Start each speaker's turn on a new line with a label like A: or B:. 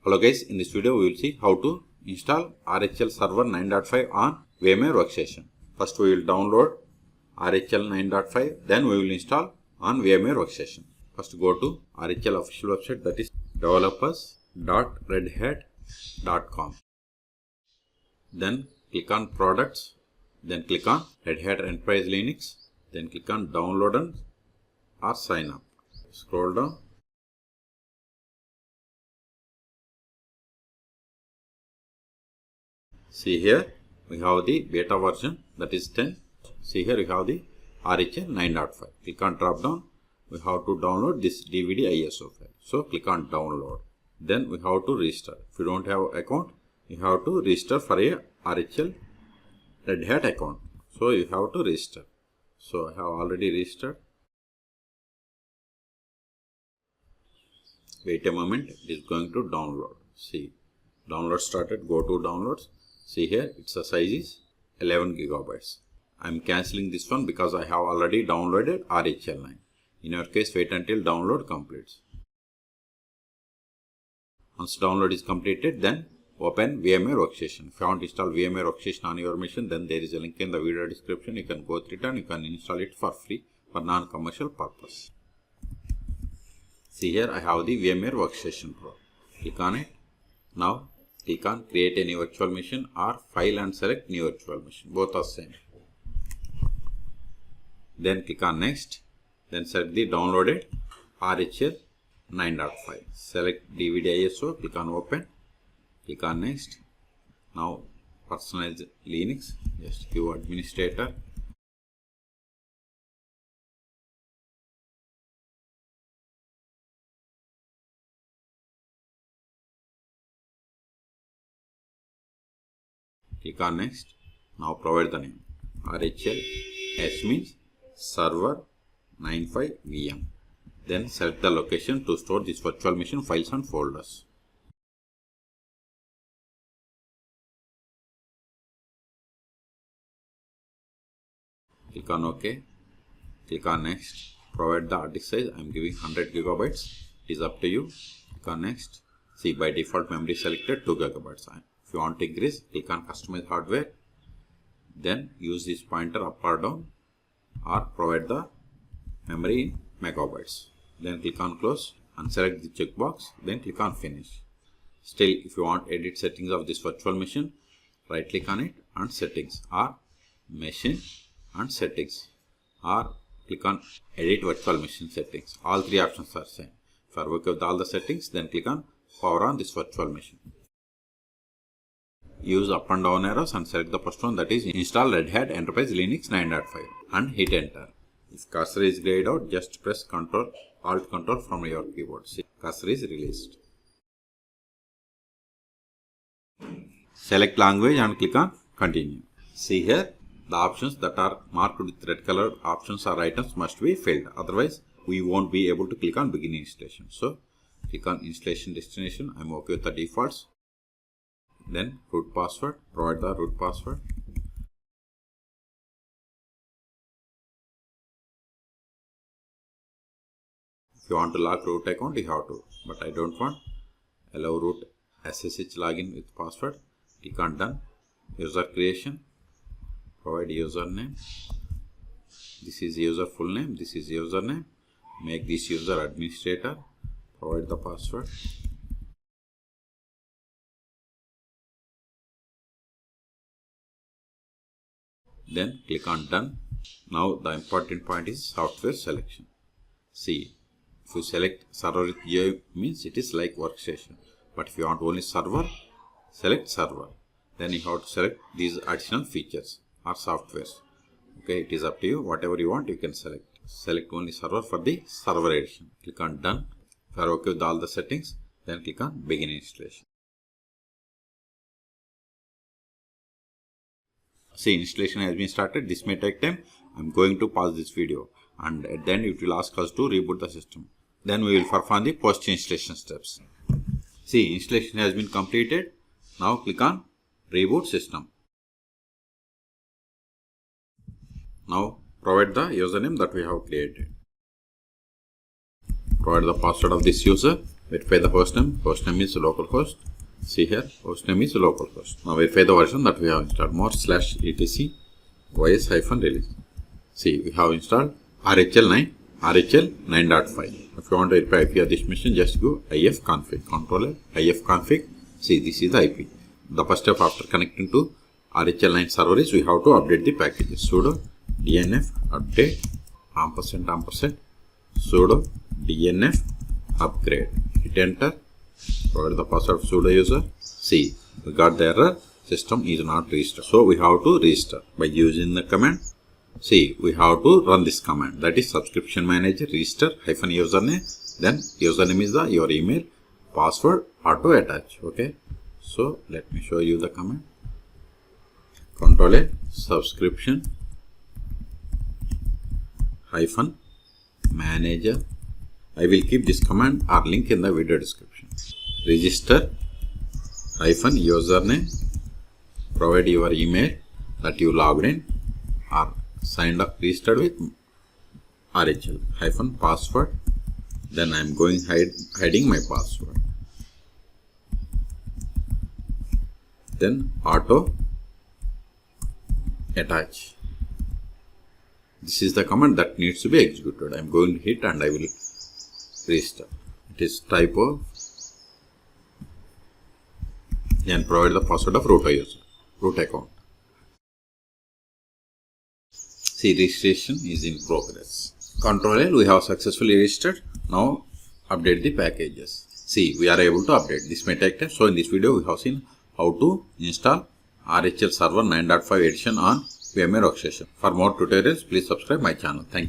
A: Hello guys, in this video we will see how to install RHEL Server 9.5 on VMware Workstation. First we will download RHEL 9.5, then we will install on VMware Workstation. First go to RHEL official website, that is developers.redhat.com. Then click on products, then click on Red Hat Enterprise Linux, then click on download and or sign up. Scroll down. See here we have the beta version, that is 10. See here we have the RHEL 9.5. Click on drop down. We have to download this DVD ISO file. So click on download. Then we have to register. If you don't have account, you have to register for a RHEL Red Hat account. So you have to register. So I have already registered. Wait a moment, it is going to download. See, download started. Go to downloads. See here, its size is 11 gigabytes. I am cancelling this one because I have already downloaded RHEL 9. In your case, wait until download completes. Once download is completed, then open VMware Workstation. If you want to install VMware Workstation on your machine, then there is a link in the video description. You can go through it and you can install it for free for non-commercial purpose. See here, I have the VMware Workstation Pro. Click on it. Now click on create a new virtual machine or file and select new virtual machine. Both are same. Then click on next. Then select the downloaded RHEL 9.5. Select DVD ISO. Click on open. Click on next. Now personalize Linux. Just give administrator. Click on next. Now provide the name. RHEL S means server 9.5 VM. Then select the location to store this virtual machine files and folders. Click on OK. Click on next. Provide the hard disk size. I am giving 100 gigabytes. It is up to you. Click on next. See, by default memory selected 2 gigabytes. If you want to increase, click on customize hardware. Then use this pointer up or down or provide the memory in megabytes. Then click on close and select the checkbox. Then click on finish. Still, if you want edit settings of this virtual machine, right click on it and settings or machine and settings or click on edit virtual machine settings. All three options are same. If you are okay with all the settings, then click on power on this virtual machine. Use up and down arrows and select the first one, that is install Red Hat Enterprise Linux 9.5 and hit enter. If cursor is grayed out, just press Ctrl Alt Ctrl from your keyboard. See, cursor is released. Select language and click on continue. See here, the options that are marked with red color options or items must be filled. Otherwise, we won't be able to click on begin installation. So, click on installation destination. I'm okay with the defaults. Then root password. Provide the root password. If you want to log root account, you have to, but I don't want. Allow root SSH login with password. Click on done. User creation. Provide username. This is user full name. This is username. Make this user administrator. Provide the password. Then click on done. Now the important point is software selection. See, if you select server with GUI means it is like workstation. But if you want only server, select server. Then you have to select these additional features or softwares. Okay, it is up to you. Whatever you want, you can select. Select only server for the server edition. Click on done. If you are okay with all the settings, then click on begin installation. See, installation has been started. This may take time. I am going to pause this video and then it will ask us to reboot the system. Then we will perform the post installation steps. See, installation has been completed. Now click on reboot system. Now provide the username that we have created. Provide the password of this user. Verify the hostname. Hostname is localhost. See here, hostname is localhost. Now verify the version that we have installed. more/etc os-release. See, we have installed RHEL 9, RHEL 9.5. If you want to verify IP of this machine, just go ifconfig. Controller ifconfig. See, this is the IP. The first step after connecting to RHEL 9 server is we have to update the packages. Sudo dnf update && sudo dnf upgrade. Hit enter. Provide the password of sudo user. See, we got the error. System is not registered. So we have to register by using the command. See, we have to run this command. That is subscription manager register -username. Then username is your email. Password auto attach. Okay. So let me show you the command. Control A subscription -manager. I will keep this command or link in the video description. Register -username. Provide your email that you logged in or signed up, registered with RHEL -password. Then I am going hiding my password. Then auto attach. This is the command that needs to be executed. I am going to hit and I will register. It is typo. Then provide the password of root account. See, registration is in progress. Control L, we have successfully registered. Now update the packages. See, we are able to update. This may take time. So in this video we have seen how to install RHEL Server 9.5 edition on VMware Workstation. For more tutorials, please subscribe my channel. Thank you.